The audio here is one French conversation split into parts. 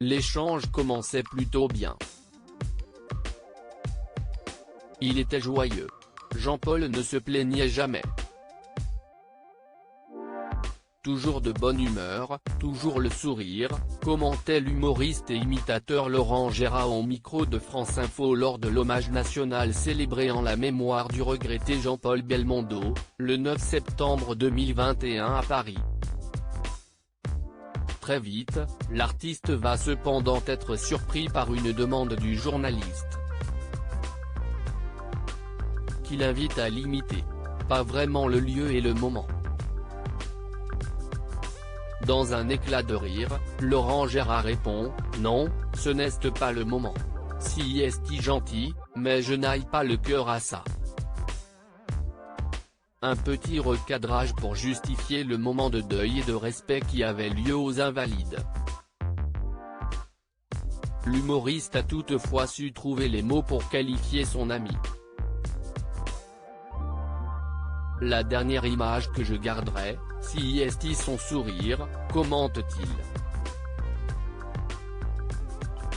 L'échange commençait plutôt bien. Il était joyeux. Jean-Paul ne se plaignait jamais. Toujours de bonne humeur, toujours le sourire, commentait l'humoriste et imitateur Laurent Gérard au micro de France Info lors de l'hommage national célébré en la mémoire du regretté Jean-Paul Belmondo, le 9 septembre 2021 à Paris. Très vite, l'artiste va cependant être surpris par une demande du journaliste, qui l'invite à l'imiter. Pas vraiment le lieu et le moment. Dans un éclat de rire, Laurent Gérard répond « Non, ce n'est pas le moment. Si est gentil, mais je n'aille pas le cœur à ça. » Un petit recadrage pour justifier le moment de deuil et de respect qui avait lieu aux Invalides. L'humoriste a toutefois su trouver les mots pour qualifier son ami. La dernière image que je garderai, si est son sourire, commente-t-il.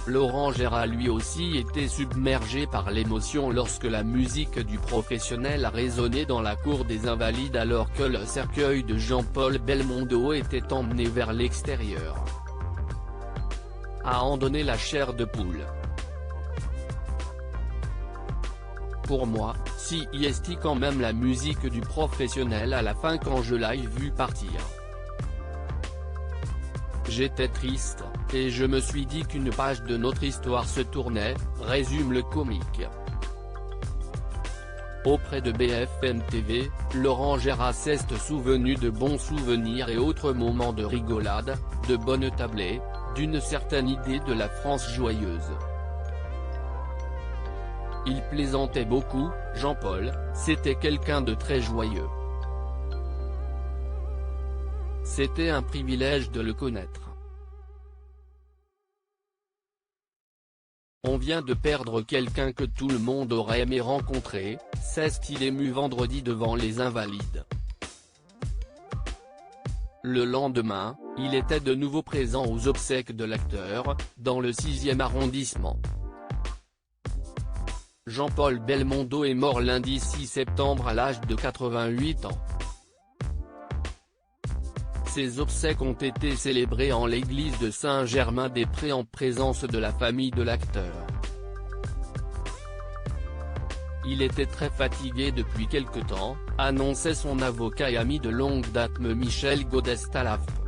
Laurent Gérard lui aussi était submergé par l'émotion lorsque la musique du professionnel a résonné dans la cour des Invalides alors que le cercueil de Jean-Paul Belmondo était emmené vers l'extérieur. À en donner la chair de poule. Pour moi, si est quand même la musique du professionnel à la fin quand je l'ai vu partir. J'étais triste, et je me suis dit qu'une page de notre histoire se tournait, résume le comique. Auprès de BFM TV, Laurent Gérard s'est souvenu de bons souvenirs et autres moments de rigolade, de bonnes tablées, d'une certaine idée de la France joyeuse. Il plaisantait beaucoup, Jean-Paul, c'était quelqu'un de très joyeux. C'était un privilège de le connaître. On vient de perdre quelqu'un que tout le monde aurait aimé rencontrer, s'est-il ému vendredi devant les Invalides. Le lendemain, il était de nouveau présent aux obsèques de l'acteur, dans le 6e arrondissement. Jean-Paul Belmondo est mort lundi 6 septembre à l'âge de 88 ans. Ses obsèques ont été célébrées en l'église de Saint-Germain-des-Prés en présence de la famille de l'acteur. Il était très fatigué depuis quelque temps, annonçait son avocat et ami de longue date Michel Godest à l'AFP.